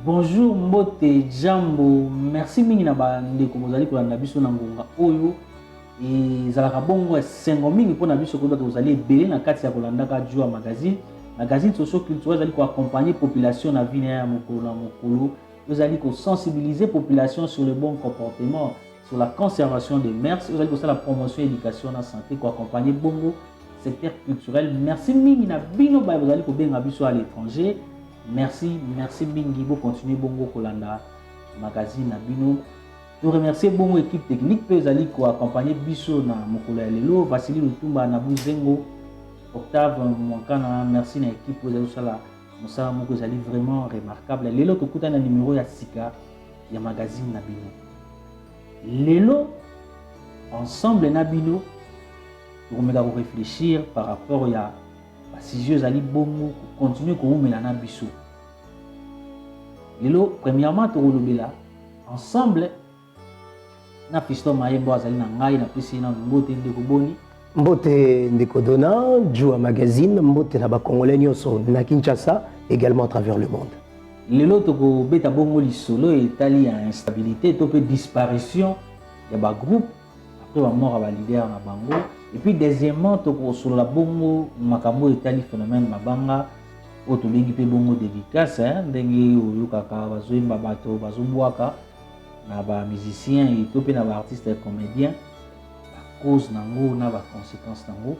Bonjour Mbote Jambo, merci mingi na bandeko bozali kolanda biso na ngonga oyo ezalaka bongo esengo mingi mpona biso koyeba tozali ebele na kati ya kolandaka Joa magazine socio-culturel ezali koaccompagner population na vie ya mokolo na mokolo, ezali kosensibiliser population sur le bon comportement, sur la conservation des mœurs, ezali kosala la promotion éducation na santé koaccompagner bongo secteur culturel. Merci mingi na bino ba bozali kobenga biso à l'étranger. Merci Bingi, vous continuez bongo kolanda magazine na bino. Nous remercions bongo équipe technique pe zali ko accompagner biso na mokolo ya lelo, Vasili Lutumba na Buzengo, Octave Monkana, merci na équipe vous avez sala musala moko zali vraiment remarquable. Lelo tokuta na numéro ya sika ya magazine na bino. Lelo ensemble na bino tokomeka ko réfléchir par rapport ya si je zali bongo continuer ko umela na biso. Lelo premièrement to lobela ensemble na Fiston Mayembo azali na ngai na pesi na Mbote ndeko boni. Mbote ndeko dona Joa magazine Mbote na ba congolais nyonso na Kinshasa également à travers le monde. Lelo to ko beta bongo lisolo etali ya instabilité to pe disparition ya ba groupe après ba mort ba leader na bango. Et puis deuxièmement sur la bongo makambo etali phénomène mabanga oto bengi pe bongo dédicace ndenge oyo kaka bazoyemba bato bazobwaka na ba musicien et to pe na ba artiste et comédien ba cause nango na ba conséquences nango.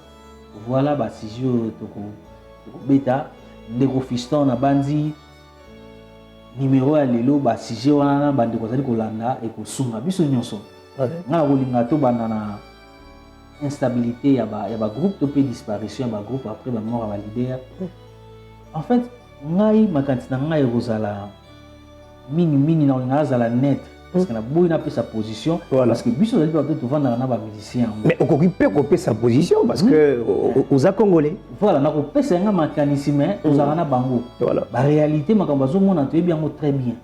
Voilà ba sujet toko beta ndeko Fiston na bandi numéro ya lelo ba sujet wana bande ko zali kolanda et ko sunga biso nyonso nga kolinga to banana instabilité, il y a un groupe de disparition, il y a un groupe après la mort à la leader. En fait, ngai makantina ngai rozala mini na ngazala net parce que na boy na pe sa position parce que biso zali tout vendre na ba musicien. Mais occupé ko pe sa position parce que aux congolais. Voilà, na ko pe sa nga mécanicien ozala na bango. Voilà. La réalité makambo zo mona to bien très bien.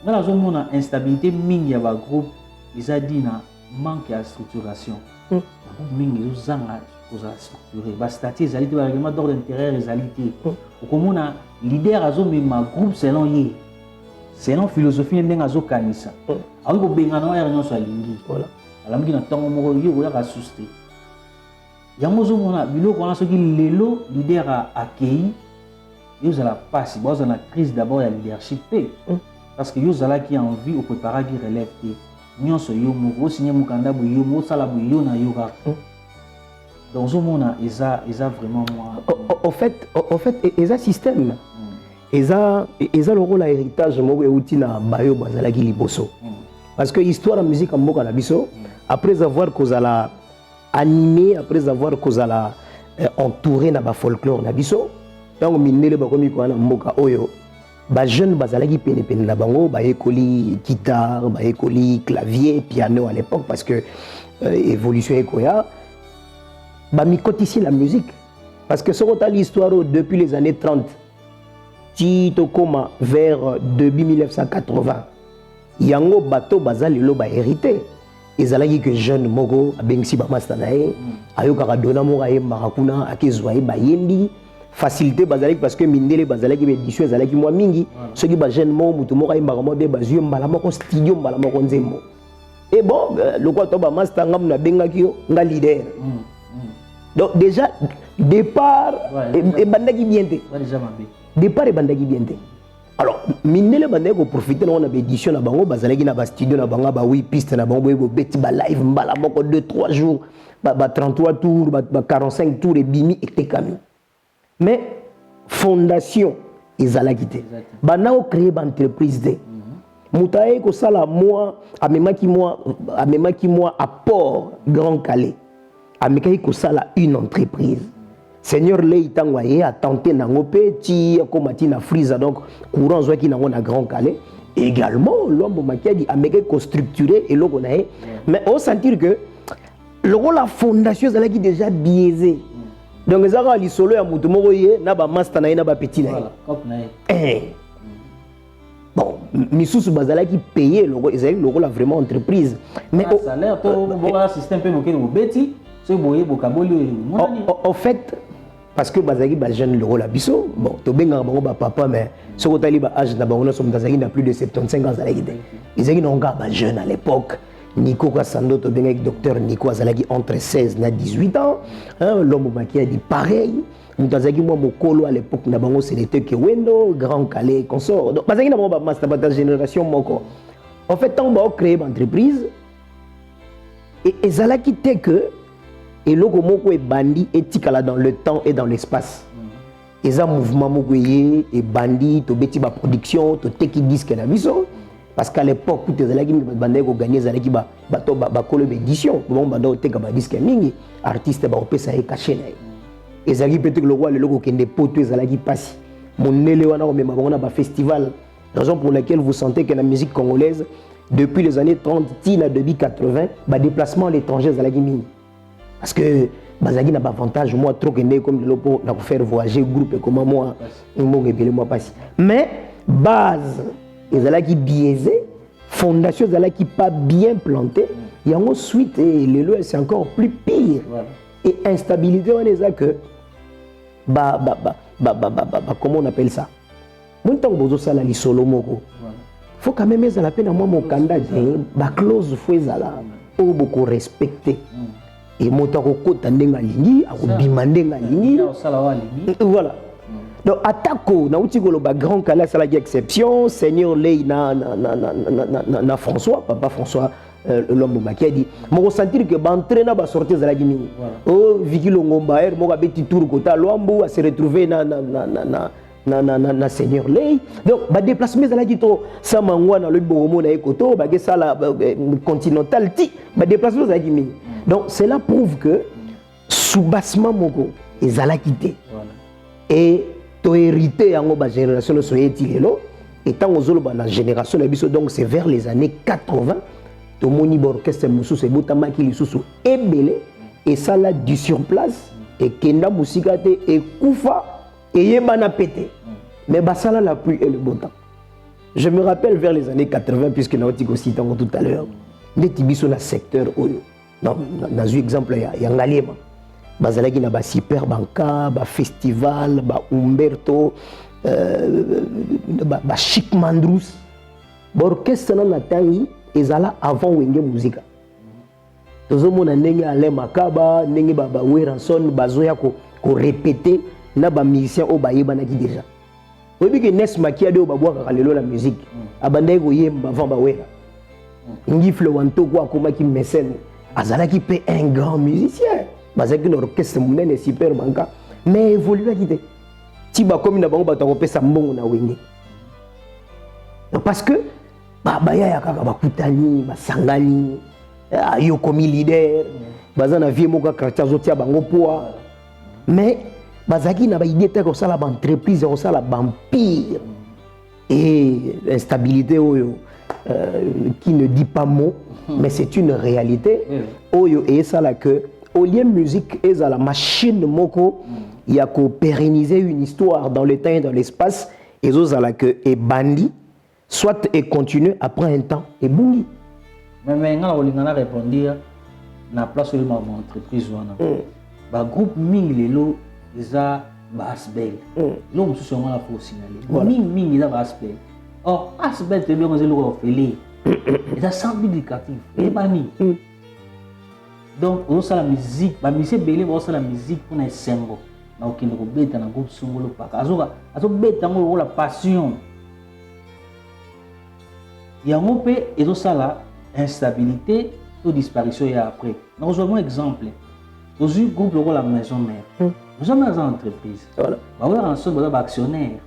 Ngala zo mona instabilité mingi ya ba groupe ils a dit na manque de structuration. Mingi zanga koza structuré ba statut ezali te ba règlement d'ordre intérieur ezali te okomona leader azomema groupe selon philosophie ndenge azokanisa awi kobenga na ya nyonso alingi voilà alamuki na ntango moko yo koyaka suste yango ozomona biloko wana soki lelo leader a accueilli yozala pasi bozala na crise d'abord ya leadership pe parce que yozalaki envie opreparaki relève te nyonso yo moko signé mukanda bo yo mo sala bo yo na yo ka donc zo mona eza vraiment moi au fait eza système eza le rôle à héritage moko euti na bayo bazalaki liboso parce que histoire de musique mboka na biso après avoir kozala animé après avoir kozala entouré na ba folklore na biso donc minele bakomi ko na mboka oyo ba jeune bazalaki pene na bango ba ekoli guitare ba ekoli clavier piano à l'époque parce que évolution ekoya ba mikotisi la musique parce que ce qu'on a l'histoire depuis les années 30 tito koma vers début 1980 yango bato bazali lo ba hérité ezalaki que jeune moko abengisi ba master nae ayokaka dona moko ayembaka kuna akezwa ye bayembi facilité bazalaki parce que mindele bazalaki édition ezalaki moi mingi ceux qui ba jeune mo mutu moko ayembaka mo be bazio mbala moko studio mbala moko nzembo et bon le quoi to ba master ngam na bengaki yo nga leader donc déjà départ et bandaki bien te départ et bandaki bien te alors mindele bandaki ko profiter na édition na bango bazalaki na ba studio na bango ba 8 pistes na bango bo beti ba live mbala moko 2-3 jours ba 33 tours ba 45 tours et bimi et kami. Mais fondation ezalaki te bana o créer ba entreprise te mutaye ko sala moi amemaki moi apport Grand Calais amekaki ko sala une entreprise Seigneur Lei Tangwaye a tenté nango pe ti komati na Friza donc courant zwaki nango na Grand Calais également l'homme makiadi amekaki ko structurer et loko nae mais on sentir que la fondation ezalaki déjà biaisée. Donc les gens qui solo ya mutu moko ye na ba master na ba petit na bon misusu bazala qui payer le vraiment entreprise mais au salaire to bo système pe moko beti c'est boye bokaboli en fait parce que bazaki ba jeune le rôle biso bon to benga bango ba papa mais ce que tali ba âge na bango na somme bazaki na plus de 75 ans zalaki te ils n'ont pas ba jeune à l'époque Nico Kassando to benga docteur Nico azalaki entre 16 et 18 ans l'homme qui a dit pareil Mutazaki moi mokolo à l'époque na bango c'était que Wendo Grand Calais consort donc bazaki na bango ba master ba génération moko en fait tant ba créer une entreprise et zalaki te que et loko moko e bandi etikala dans le temps et dans l'espace et ça mouvement moko et bandi to beti ba production to teki disque na biso parce qu'à l'époque tout zalaki bandi ko gagner zalaki ba to ba kolo édition bon bando teka ba disque mingi artiste ba opesa e caché na et zalaki peut-être le roi le loko kende poto zalaki passi mon nele wana ko mema bango na ba festival raison pour laquelle vous sentez que la musique congolaise depuis les années 30 tina depuis 80 ba déplacement à l'étranger zalaki mingi parce que bazaki n'a pas avantage moi trop que comme le pour faire voyager groupe et comment moi moi révéler moi passer mais base ezalaki biaisé fondation ezalaki pas bien plantée il y a ensuite et le c'est encore plus pire et instabilité on est que comment on appelle ça mon temps bozo sala li solo moko faut quand même ça la peine moi mon candidat ba clause faut ezala pour beaucoup respecter et motako kota ndenga lingi akobima ndenga lingi voilà donc atako na utikolo ba grand kala sala exception seigneur lei na François papa François l'homme qui a dit mo ressentir que ba entrer na ba sortir za la gimi oh Vicky Longomba mo ka beti tour kota Lwambo a se retrouver na seigneur lei donc ba déplacement za la gito sama ngwana le bomo na ekoto ba ke sala continental ti ba déplacement za la gimi. Donc cela prouve que sous-bassement moko ezala quitté et to hérité en ba génération de soyeti lelo et tant ozolo ba na génération la biso donc c'est vers les années 80 to moni orchestre mususu ebotama ki lisusu ebele et ça là du sur place et kenda musika te et kufa et yebana pété mais basala la pluie et le beau temps. Je me rappelle vers les années 80 puisque na otiko cité tout à l'heure ndeti biso na secteur oyo non dans un exemple il y a Ngaliema bazalaki na ba super banka ba festival ba Umberto ba Chic Mandrous orchestre na tangi ezala avant wenge musique tozomona ndenge ale makaba ndenge ba Weranson bazoya ko répéter na ba musicien o bayeba na ki déjà oyebi que Nes Makia de babwaka lelo la musique abandai ko yemba avant ba wera ngifle wanto ko akoma ki mécène azalaki pe un grand musicien bazaki na orchestre munene super banka mais évolué quitté tiba comme na bango batako pesa mbongo na wenge parce que baya ya kaka bakutani basangani yo comme leader bazana vie moka quartier zotia bango poa mais bazaki na ba idée te ko sala ba entreprise ko sala ba empire et l'instabilité oyo qui ne dit pas mot mais c'est une réalité oyo et ça là que au lieu musique et la machine moko il y a qu'au pérenniser une histoire dans le temps et dans l'espace et ça là que et bandi soit et continue après un temps et bungi mais nga olingana répondre na place de ma entreprise wana ba groupe mingi lelo eza ba asbel lo mususu ngala faut signaler mingi eza ba asbel or asbel te bien ngelo ko fele eza sans but éducatif et bani donc on sala musique ba musique belé on sala musique pour na sengo na okinde ko beta na groupe songolo paka azo beta ngo la passion yango pe ezo sala instabilité ou disparition et après nous avons un exemple dans un groupe le la maison mère nous avons une entreprise voilà ba ouais rançon ba actionnaire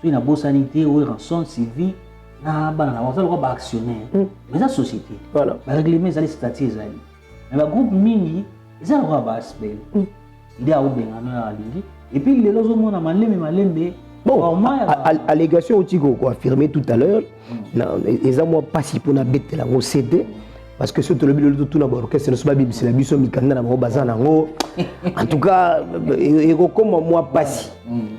so ina bo sanité ou rançon civil na bana na ba ba actionnaire mais la société voilà ba règlement les statuts ezali mais ba groupe mingi ils ont ba aspect il y a obenga na alingi et puis les lozo mona malembe bon allégation au tigo ko affirmé tout à l'heure ils ont moi pas si pour na bête la CD parce que surtout le billet tout na orchestre ne soit pas c'est la biso mikanda na bazana ngo en tout cas et comme moi passi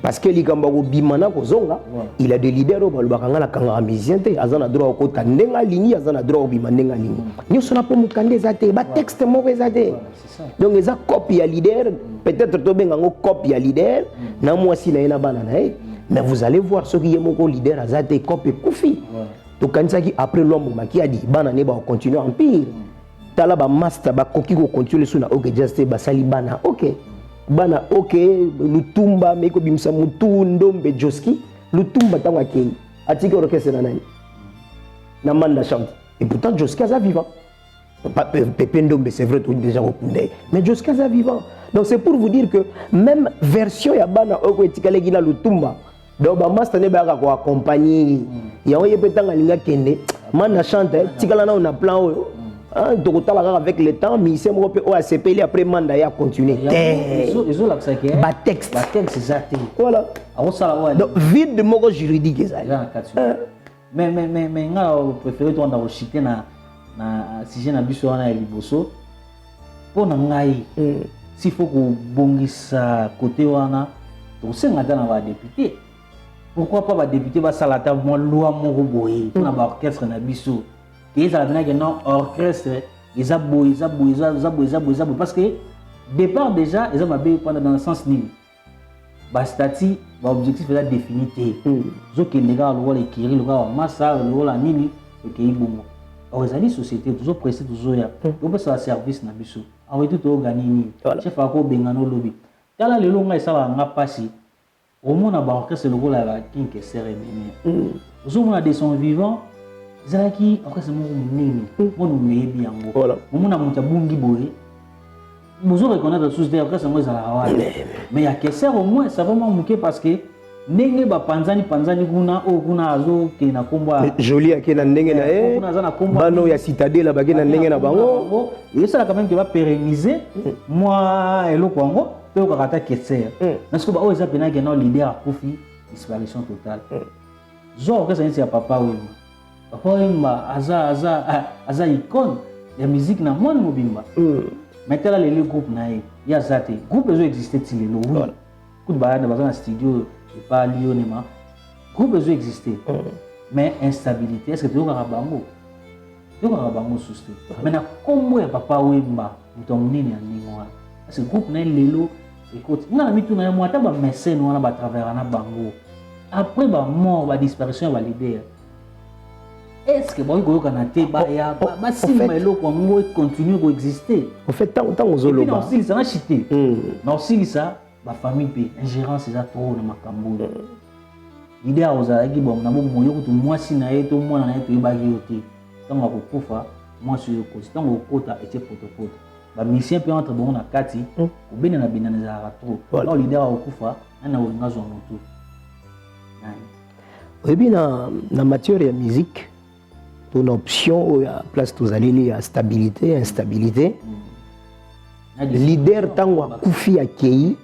parce que likamba ko bimana ko zonga il a des leaders ba lubakanga la kanga musicien te azana droit ko tandenga ligne azana droit bimandenga ligne ni sona po mukande zate ba texte mo zate donc eza copie ya leader peut-être to benga ngo copie ya leader na moi si na ina bana na mais vous allez voir ce qui est mon leader azate copie kufi donc quand ça qui après l'homme qui a dit bana ne ba continuer empire tala ba master ba koki ko continuer sur na ok just ba sali bana ok bana ok lutumba meko bimsa mutu ndombe joski lutumba tanga kei atiki orchestre na nani na manda chante et pourtant joski a vivant Pépé Ndombe c'est vrai tout déjà repunde mais joski a vivant donc c'est pour vous dire que même version ya bana oko etikale gina lutumba donc ba master ne ba ko accompagner ya oye petanga linga kende manda chante tikala na on a plan oyo donc avec le temps mais c'est moi au ACP après mandat ya continuer ils ont la ça qui est ba texte exact voilà donc vide de moko juridique ça mais nga préféré toi dans citer na sujet na biso wana ya liboso pona ngai s'il faut ko bongisa côté wana to senga dans ba député pourquoi pas ba député ba salata mo loi moko boye na ba orchestre na biso ils avaient non orchestre ils aboient parce que départ déjà ils ont abé pendant dans le sens ni ba statut ba objectif est défini zo ke nega le rôle écrit le rôle massa le rôle nini que ibongo aux ali société toujours pressé toujours ya on peut faire service na biso en tout organiser chef ako bengano lobby tala le longa ça nga passer au moins na ba orchestre le rôle la kinke cérémonie zo mona de son vivant zaki orchestre moko munene monu mebi yango voilà mona muta bungi boye vous reconnaître tous des orchestres moi za la mais ya kesser au moins ça vraiment muke parce que ndenge ba panzani kuna o kuna azo ke na komba joli akena ndenge na bano ya citadelle ba ke na ndenge na bango et ça quand même que va pérenniser moi eloko yango to ko kata kesser parce que ba o eza pena ke na leader a profit disparition totale zo orchestre c'est papa wema papa wema aza icône ya musique na mwana mobimba maintenant les groupes na ya zate groupe ezo exister ti lelo oui coup ba na bazana studio et pas Lyonema groupe ezo exister mais instabilité est-ce que tu as bango souste maintenant comment ya papa wemba mutomnini ya ningwa parce que groupe na lelo écoute na mitu na moi ta ba mécène wana ba travers na bango après ba mort ba disparition ba leader est-ce que bon goyoka na te ba ya ba silma eloko ngo continue ko exister en fait tant aux oloba non si ça na chité non si ça ba famille pe ingérence za trop na makambo l'idée ozalaki bon na bon moyo kutu mwasi na ye to mwana na ye to yebaki yo te ntango akokufa mwasi oyo kosi ntango okota etie potopoto bamisien mpe entre bongo na kati kobenana benana ezalaka trop donc l'idée akokufa nani akolinga zwa motu oyebi na matière ya musique ton option ya place tozaleli ya stabilité instabilité leader ntango akufi akei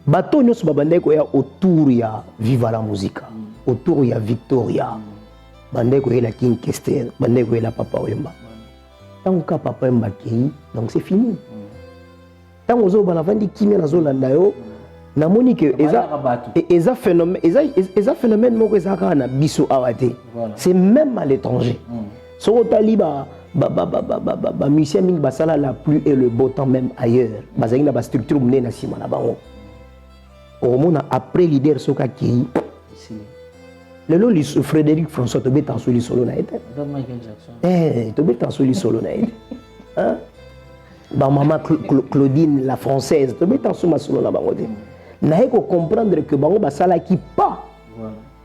bato nyonso babandaki koya autour ya Viva la Musica autour ya Victoria bandaki koyela King Kester bandaki koyela Papa Wemba ntango ka Papa Wemba akei donc c'est fini ntango ozobana vandi kimia nazolanda yo namoni ke eza phénomène moko ezalaka na biso awa te c'est même à l'étranger soko otali bamusicien mingi basala la pluie et le beau temps même ailleurs bazalaki na bastructure monene na nsima na bango omona après leader soki akei lelo Frédéric François tobeta nso lisolo na ye te tobeta nso lisolo na ye te bamama Claudine la française tobeta nso masolo na bango te naye kocomprendre que bango basalaki pas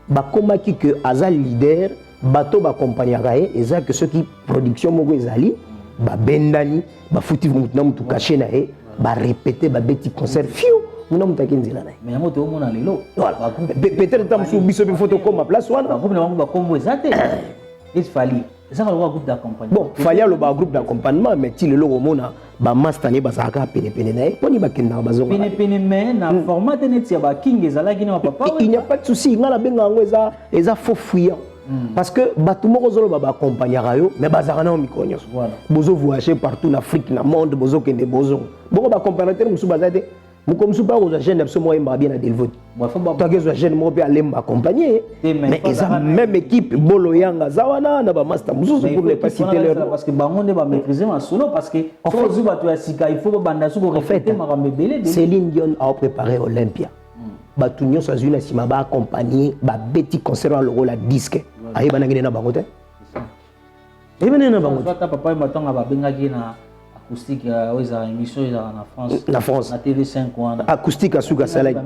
bakomaki que aza leader bato bakompagnaka ye eza ke soki production moko ezali babendani bafuti mutu na mutu caché na ye barépété babeti concert fiu muna mutu ake nzela na ye mais yango toomona lelo peut-être ta mosusu biso mpe fo tokoma place wana bagroupe na bango bakombo eza te esfali ezaka lokola groupe d'accompagnement bon fali aloba groupe d'accompagnement mais ti lelo komona bamaster ne bazalaka penepene na ye mponi bakendaka bazonga penepene mais na format te neti ya baking ezalaki na bapapa il n'y a pas de souci nga nabenga yango eza faux fuyant parce que bato moko zolo ba accompagner yo mais bazaka na micro nyos bozo voyager partout en Afrique na monde bozo kende bozo boko ba accompagnateur musu bazate muko musu ba oza jeune absolument imba bien na delvot toi que jeune mo pe alemba accompagner mais ils ont même équipe bolo yanga zawana na ba master musu pour ne pas citer leur parce que bango ne ba maîtriser ma solo parce que faut zu bato ya sika il faut ba banda su ko répéter makambe belé Céline Dion a préparé Olympia bato nyonso azwi na nsima baaccompagne babeti concert ya lokola disque ayebana ngene na bango te ayebana na bango te papa ye matonga babengaki na acoustique oyo ezalaka émission ezalaka na France na TV5 wana acoustique asuki asalaki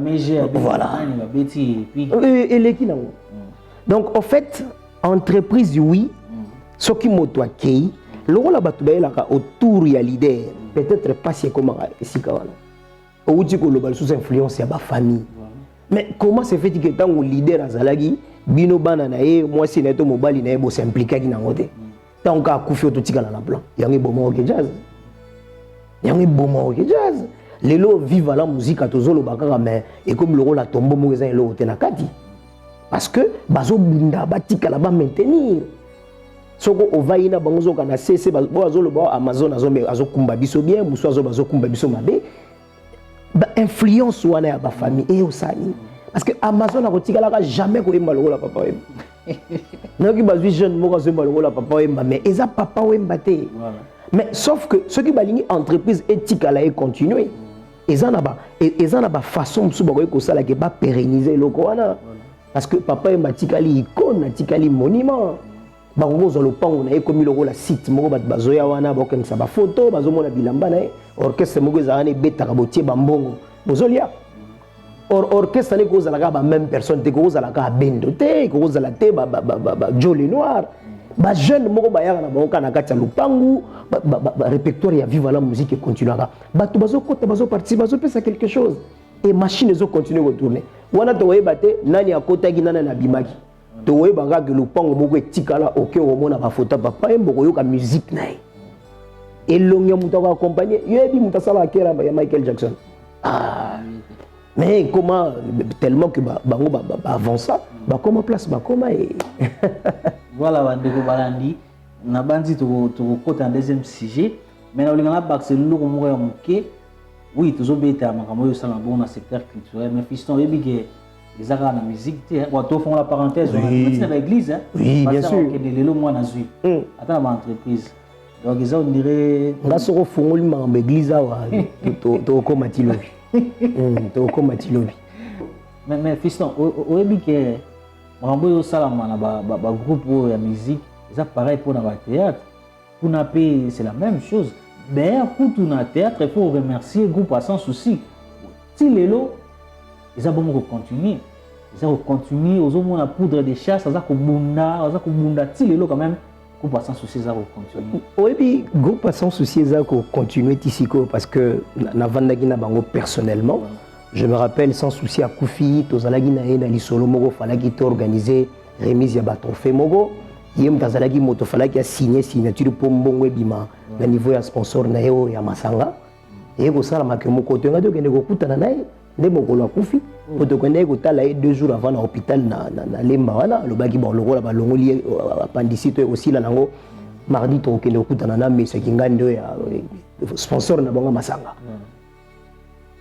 voilà babeti eleki nango donc en fait entreprise oui soki moto akei lokola bato bayelaka autour ya leader peut-être pasi ekomaka esika wana outi koloba lisusu influence ya bafamille. Mais comment se fait-il que tant que leader azalaki bino bana na ye mwasi na to mobali na ye bo s'impliquer na ngote tant ka kufi to tika na plan yangi bomo ok jazz yangi bomo ok jazz lelo vive la musique atozolo bakaka mais et comme le rôle a tombo mo eza elo te na kati parce que bazo bunda batika la ba maintenir soko ovaina bango zo kana cc bazo lo ba Amazon azo kumba biso bien muso azo kumba biso mabe ba influence wana ya ba famille et osani parce que Amazon a kotikalaka jamais ko yemba lokola papa wemba noki bazwi jeune moko azemba lokola papa wemba mais eza papa wemba te mais sauf que ceux qui balingi entreprise etikala et continuer eza na ba façon musu ba ko sala ke ba pérenniser loko wana parce que papa wemba tikali icône tikali monument bango zo lopango na ekomi lokola site moko bat bazoya wana bokengisa ba photo bazomona bilamba na orchestre moko ezana betaka botie bambongo bozolia orchestre ne kozala ka même personne te kozala ka bendo te kozala te ba Jolly Noir ba jeune moko bayaka na bango na kati ya lupangu répertoire ya vive la musique continuera bato bazokota bazoparticiper bazopesa quelque chose et machine ezo continuer ko tourner wana to yeba te nani akotaki nana na bimaki to yeba ka ke lupango moko etikala oke omona ba photo papa mboko yoka musique na et l'ongia mutaka accompagner yebi mutasala kera ya Michael Jackson mais comment tellement que bango avance comment place comment et voilà bandeko balandi na bandi to côté en deuxième sujet mais na olingana Barcelone ko mo ya muke oui toujours beta makambo yo sala bon na secteur culturel mais fiston yebi que les arts na musique te wa to font la parenthèse on na l'église oui bien sûr que de lelo moi na zui attends ma entreprise donc ils ont dirait ngasoko fungoli makambo église awa to ko matilobi to ko matilobi mais fiston oyebi que makambo yo sala na ba groupe ya musique ça pareil pour na théâtre pour na paix c'est la même chose mais pour tout na théâtre il faut remercier le groupe sans souci si lelo ils ont bon continuer ils ont continuer aux hommes na poudre de chasse ça ko bunda ti lelo quand même groupe sans souci ça continuer oui puis groupe sans souci ça ko continuer tisiko parce que na vandaki na bango personnellement je me rappelle sans souci à Koufi tozalaki na ena lisolo moko falaki to organiser remise ya ba trophée moko yem tazalaki moto falaki a signer signature pour mbongo ebima na niveau ya sponsor na yo ya masanga et ko sala makemo ko to ngado kende ko kutana nae nde mokolo Koufi poto kende ko tala 2 jours avant na hôpital na lemba wana lobaki bon lokola ba longoli appendicite aussi la nango mardi to kende ko kutana na mesa kingando ya sponsor na bango masanga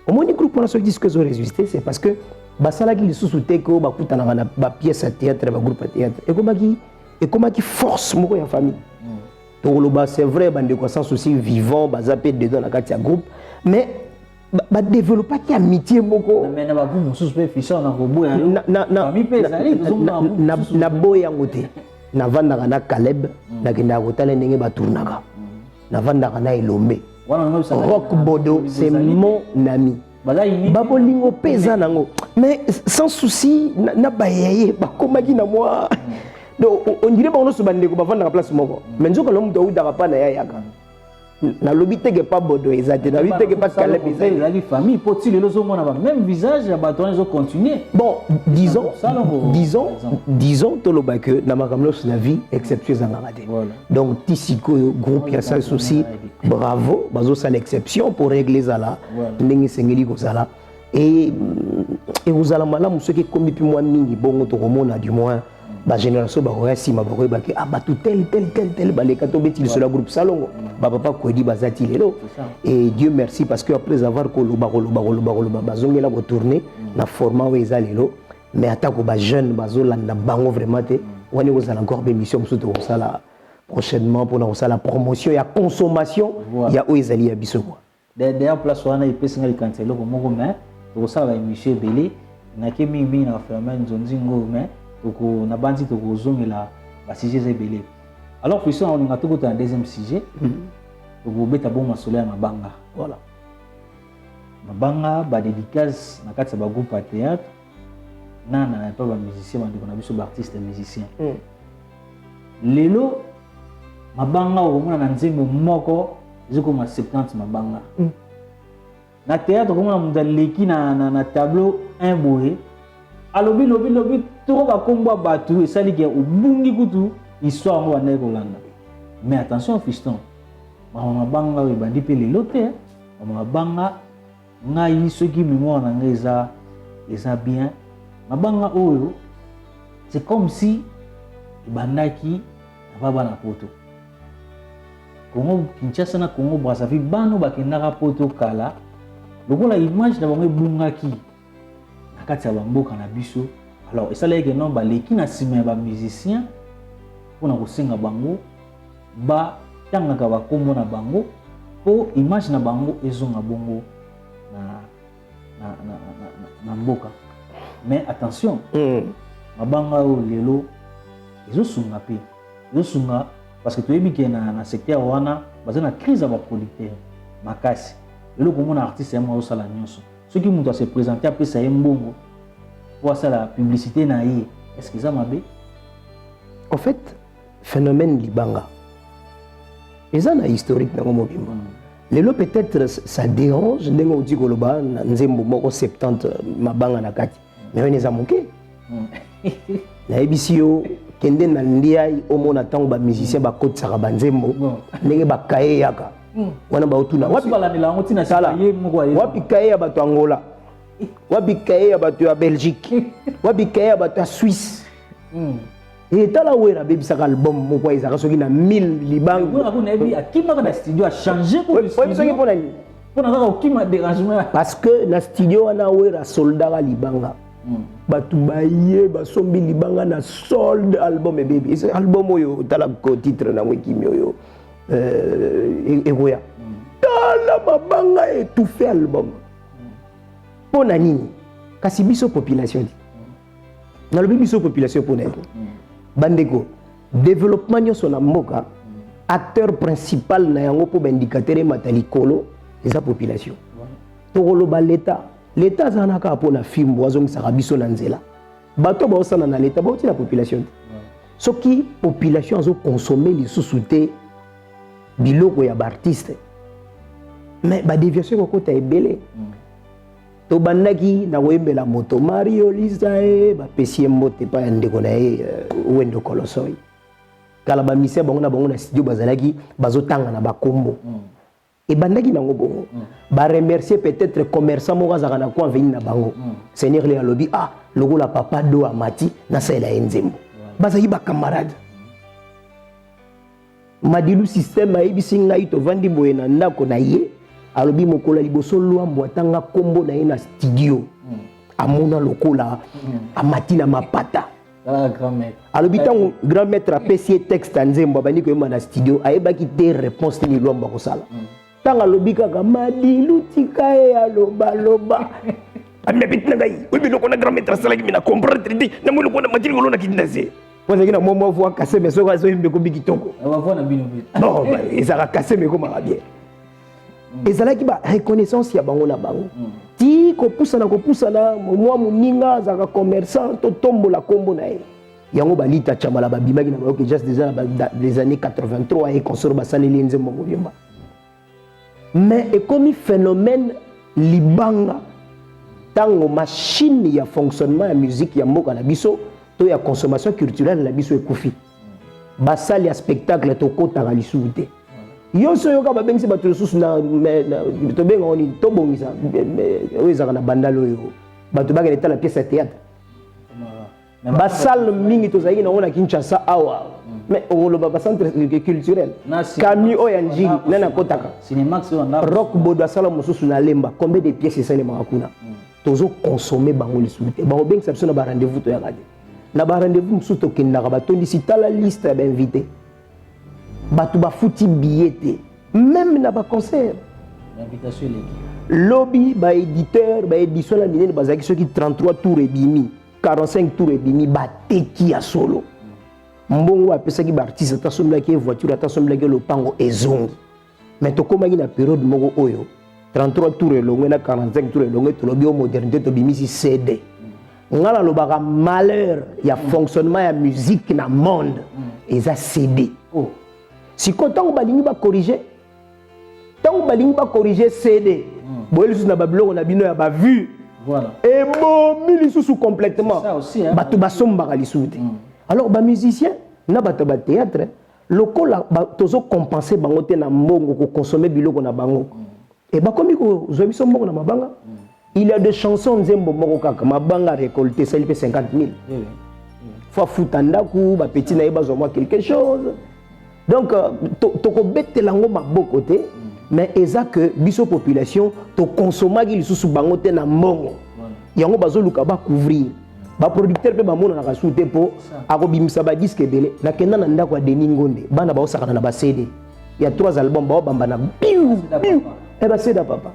au groupe on a ce disque qu'ils ont résisté c'est parce que basalaki li sous-souté que bakutana na ba pièce à théâtre ba groupe à théâtre et comment qui force moko ya famille donc le bas c'est vrai bande ko sans souci vivant bazapé dedans na kati ya groupe mais ba développer qui amitié moko mais na ba groupe sous-souci fission na robo ya famille pesali na boya ngote na vandaka na Caleb na kenda ko tala ndenge ba tournaka na vandaka na Elombe Rock Bodo, c'est mon ami. Babolingo pesa nango. Mais sans souci, na bayaye, bakomaki na moi. Donc on dirait qu'on se bande ko bavanda la place moko. Mais nzoka lomu to udaka pa na yaka. Na lobite ke pas Bodo ezate, na lobite ke pas Caleb ezate. La famille poti le lozo mona même visage ya baton zo continuer. Bon, disons to loba que na makamlo sur la vie exception en raté. Donc tisiko groupe ya ça souci. Bravo, bazo ça l'exception pour régler ça là. Ndenge sengeli ko ça là. Et vous allez malamu ceux qui commis puis moi mingi bongo to komona du moins ba génération ba koya sima ba koyeba ke abatu tel baleka to beti sur la groupe salongo ba papa Kwedi bazati lelo et Dieu merci parce que après avoir koloba bazongela ko tourner na format oyo eza lelo mais atako ba jeune bazolanda bango vraiment te wani kozala encore émission mosusu tokosala prochainement pour la promotion ya consommation ya oyo ezali ya biso kwa d'ailleurs place wana ipesinga likanisa eloko moko mais tokosala ba émission ebele nake mingi na ferme nzonzingo mais toko na bandi tokozongela ba sujet ebele. Alors puis on a tout un deuxième sujet toko beta bon masolo ya mabanga voilà mabanga ba dédicace na kati ba groupe à théâtre nana pas ba musicien bandi kona biso ba artiste musicien lelo mabanga okomona na nzembo moko ziko ma 70 mabanga na théâtre okomona munza leki na tableau un boye alobi toko bakombo batu esali ke obungi kutu histoire ngo banda kolanda mais attention fiston mabanga oyo bandi pe lelo te mabanga ngai soki mémoire na ngai eza bien mabanga oyo c'est comme si bandaki na bana poto Congo Kinshasa na Congo Brazzaville bano bakendaka poto kala lokola image na bango ebungaki na kati ya bamboka na biso. Alors esalaki non baleki na nsima ya bamusicien mpona kosenga bango batangaka bakombo na bango mpo image na bango ezonga bongo na mboka. Mais attention mabanga oyo lelo ezosunga mpe ezosunga parce que toyebi ke na secteur wana baza na crise ya baproducteur makasi lelo komona artiste ya moko azosala nyonso soki moto ase présente apesa ye mbongo po asala publicité na ye est-ce que eza mabe? En fait phénomène libanga eza na historique nango mobimba lelo peut-être ça dérange ndenge oti koloba na nzembo moko 70 mabanga na kati mais oyo eza moke nayebisi yo kende na ndiai omona ntango bamusicien bakotisaka banzembo ndenge bakaye yaka wana baotuna wapi kaye ya bato Angola, wapi kaye ya bato ya Belgique, wapi kaye ya bato ya Suisse. Etala wera bebisaka album moko ezaka soki na 1000 libango akimaka na studio a changer parce que na studio wana wera soldaka libanga batu baye basombi libanga na sold album ebebi ese album oyo tala ko titre na mwekimi oyo egoya tala mabanga étouffé album pona nini kasi biso population na lobi biso population pona bandeko développement nyonso na mboka acteur principal na yango po indicateur matalikolo eza population tokoloba l'état azanaka pona fimbo azongisaka biso na nzela bato baosana na l'état bauti na population soki population azo consommer lisusu te biloko ya baartiste mais badéviation kokota ebele tobandaki na koyembela moto Mario Lisa bapesi ye mbote pa ya ndeko na ye Wendo Kolosoi kala bamisia bango na studio bazalaki bazotanga na bakombo ebandaki nango bongo baremercier peut-être commerçant moko azaka na coin veni na bango seigneur le alobi lokola papa do amati nasalela ye nzembo bazalaki bacamarade madilu système ayebisi ngai tovandi boye na ndako na ye alobi mokola liboso lwambo atanga kombo na ye na studio amona lokola amati na mapata alobi ntango grand maître apesi ye texte ya nzembo abandi koyemba na studio ayebaki te réponse nini lwambo akosala ntango alobi kaka madilu tika ye alobaloba amepeti na ngai oyebi biloko na grand maître asalaki mina comprendre te na moi lokona matili kolona kidina se pozaki na mwa voix kase mais soko azoyembe ko bikitoko bon ezaka kase mais komaka bien ezalaki ba reconnaissance ya bango na bango ti kopusana mwa moninga azaka commerçant to tombola kombo na ye yango balita chamala babimaki na bayoke just des années 83 et consort basaleli nzembo mobimba mais ekomi phénomène libanga tango machine ya fonctionnement ya musique ya mboka na biso to ya consommation culturelle na biso ekufi basali ya spectacle tokotaka lisusu te yonso yoka babengisi bato lisusu na tobenga oni tobongisa oyo ezaka na bandalo oyo bato bakende tala pièce ya théâtre basal mingi tozali na ona Kinshasa awa mais oloba ba centre culturel Camille Oyanjili nana kotaka Cinemax on rock bodo asala mosusu na lemba combien de pièces ça les makuna tozo consommer bango lisute bango beng sapso na ba rendez-vous to yakade na ba rendez-vous mosusu to kendaka ba tondisi tala liste ba invité batu ba futi billet même na ba concert l'invitation lobby ba éditeur ba édition la minene bazaki soki 33 tours et bimi 45 tours et demi bateki ya solo mbongo apesaki ba artiste atasomblaki voiture atasomblaki lopango ezongi mais tokomaki na période moko oyo 33 tours elongwe na 45 tours elongwe tolobi o modernité tobimisi CD ngala lobaka malheur ya fonctionnement ya musique na monde eza CD siko tango balingi ba corriger CD boyelisusu na babiloko na bino ya ba vue. Voilà. Et bon, milisusu complètement. Ça aussi, hein. Batu basombaka lisusu. Alors, ba musicien, na batu ba théâtre, lokola tozo compenser bango te na mbongo ko consommer biloko na bango. Et ba komi ko zobiso mbongo na mabanga. Il y a des chansons nzembo moko kaka mabanga récolté ça il fait 50 000. Faut futanda ku ba petit na yeba zo moi quelque chose. Donc to ko betelango maboko te. Mais eza que biso population to consomaki lisusu bango te na mbongo yango bazoluka ba couvrir ba producteur pe ba mona na kasute po akobimisa ba disque belé na kenda na ndako ya Denis Ngonde bana ba osakana na ba CD il y a 3 albums ba bamba na piu et ba CD papa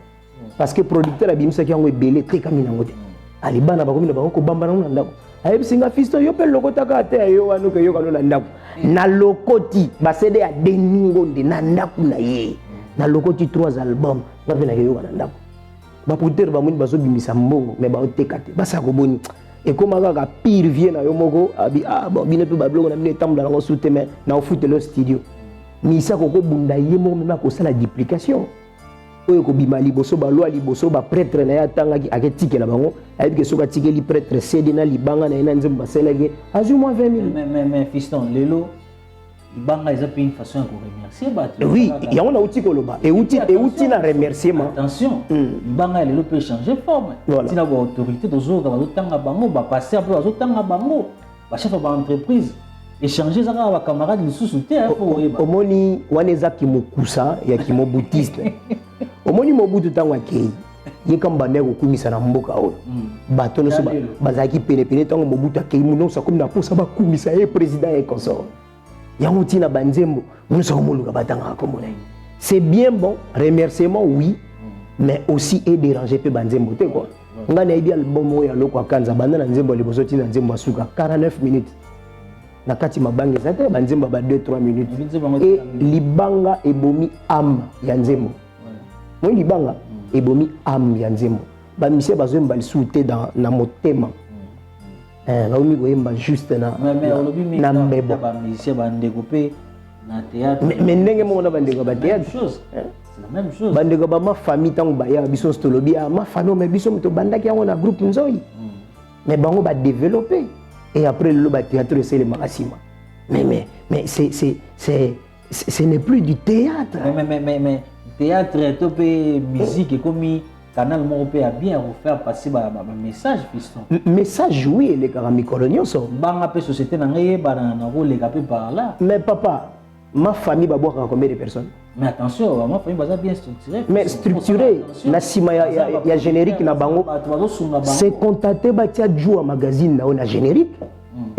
parce que producteur abimisa ki yango belé te kamina ngote ali bana ba komina ba ko bamba na ndako ayebi singa fisto yo pe lokota ka te yo wanu ke yo kanu na ndako na lokoti ba CD ya Denis Ngonde na ndako na ye na lokoti 3 albums ba pena yo na ndako ba producteur ba muni bazo bimisa mbongo mais ba otekate basa ko boni et comme kaka pire vie na yo moko abi bon bine pe ba blogo na bine tambla na soute mais na ofute le studio misa ko bunda ye mo même ko sala duplication oyo ko bima liboso ba loi liboso ba prêtre na ya tanga ki aketike na bango ayebi ke soka tikeli prêtre cedi na libanga na ina nzemba selege azu moins 20 000 mais fiston lelo Ibanga is une façon de remercier. Oui, il y a un outil koloba. Et outil na remerciement. Attention, Ibanga il peut changer forme. Si la autorité de Zoga va tanga bango, va passer après va tanga bango, va chef de entreprise échanger ça avec camarades ils sous-soutien pour omoni waneza kimokusa ya kimobutiste. Omoni mobutu tanga kei. Ye kamba ndeko kumisa na mboka oyo. Bato no so bazaki pene tango mobutu akei muno sa comme na posa ba kumisa e président et consort. Yangoutina banzembo c'est bien bon remerciement oui mais aussi et déranger peu banzembo te quoi ngana idi album ya loko akanza banda na nzembo liboso tina nzembo asuka 49 minutes na kati mabange za te banzembo ba 2-3 minutes et libanga ebomi am ya nzembo moi libanga ebomi am ya nzembo ba mise bazemba lisuté dans na motema Naomi Goyemba juste na mbebo. Mais ndenge mona bandeko ba théâtre. C'est la même chose. Bandeko ba ma famille tango ba ya biso stolobi ma famille mais biso to bandaki yango na groupe nzoi. Mais bango ba développer et après le ba théâtre c'est le makasima. Mais ce n'est plus du théâtre. Mais théâtre topé musique comme Canal Européen a bien refaire passer un message, fiston. Message, oui, les carami coloniaux sont. Banga pe société n'engagé par un rôle les capés par là. Mais papa, ma famille va boire combien de personnes? Mais attention, ma famille va bien structurée. Mais structurée, la cima ya générique na bango. C'est contacté batia joue magazine na on générique.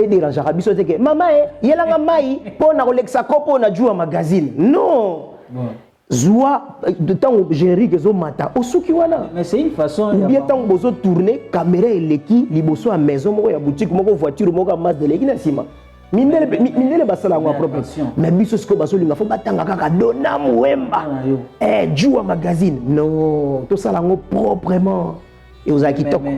Et dérange rabiso te que maman yelanga mai po na Alexa kopo na joue magazine. Non. Zoua de temps générique zo mata osuki wana mais c'est une façon ou bien temps bozo tourner caméra eleki liboso à maison moko ya boutique moko voiture moko masse de leki na sima minele basala ngwa propre mais biso siko baso linga fo batanga kaka dona muemba joua magazine non to sala ngo proprement et aux akitoko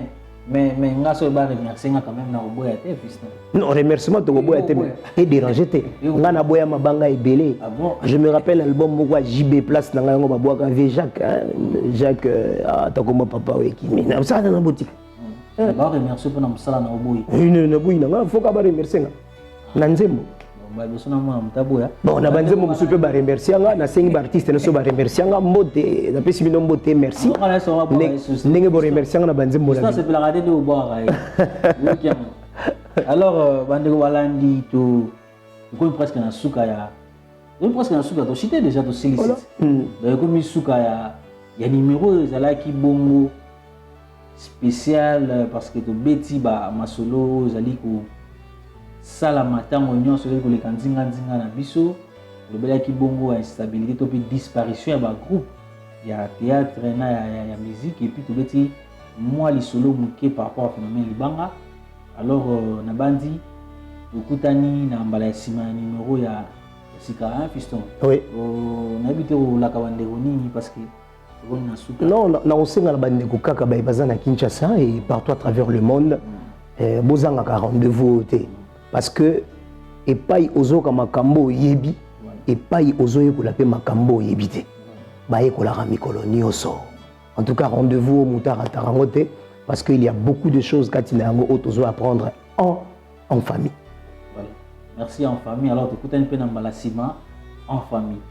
mais ngaso ba remercier quand même na oboya te fiston. Non, remerciement de oboya te et déranger te. Nga na boya mabanga ebele. Je me rappelle l'album moko JB Place na ngo ba boaka avec Jacques takoma papa weki. Mais na ça na boutique. Ba remercier pour na msala na oboyi. Na boyi na nga faut ka ba remercier nga. Na nzembo. Bon, na banzembo musu pe ba remercier nga na sengi ba artiste na so ba remercier nga mbote na pesi bino mbote merci. Ndenge bo remercier nga na banzembo na. Ça c'est pour la radio de boire. Alors bandeko balandi to comme presque na suka ya. Donc presque na suka to cité déjà to sollicite. Donc comme suka ya numéro ezalaki bongo spécial parce que to beti ba masolo ezali ko sala matango nyonso ezali ko leka nzinga na biso. Lobelaki bongo instabilité to puis disparition ya ba groupe ya théâtre na ya musique et puis to beti moi li solo muke par rapport au phénomène libanga. Alors na bandi okutani na mbala sima numéro ya sika fiston. Oui. On habite au Lakawandero nini parce que on a souka. Non, na osenga la bande ko kaka ba bazana Kinshasa et partout à travers le monde. Bozanga ka rendez-vous té parce que epai ozoka makambo yebi epai ozoye ko la pe makambo yebité. Ba ye ko la ramikolo nyoso. En tout cas rendez-vous au Moutara Tarangote parce qu'il y a beaucoup de choses katinango otozo apprendre en famille. Voilà. Merci en famille. Alors, tu écoutes un peu dans Balasima en famille.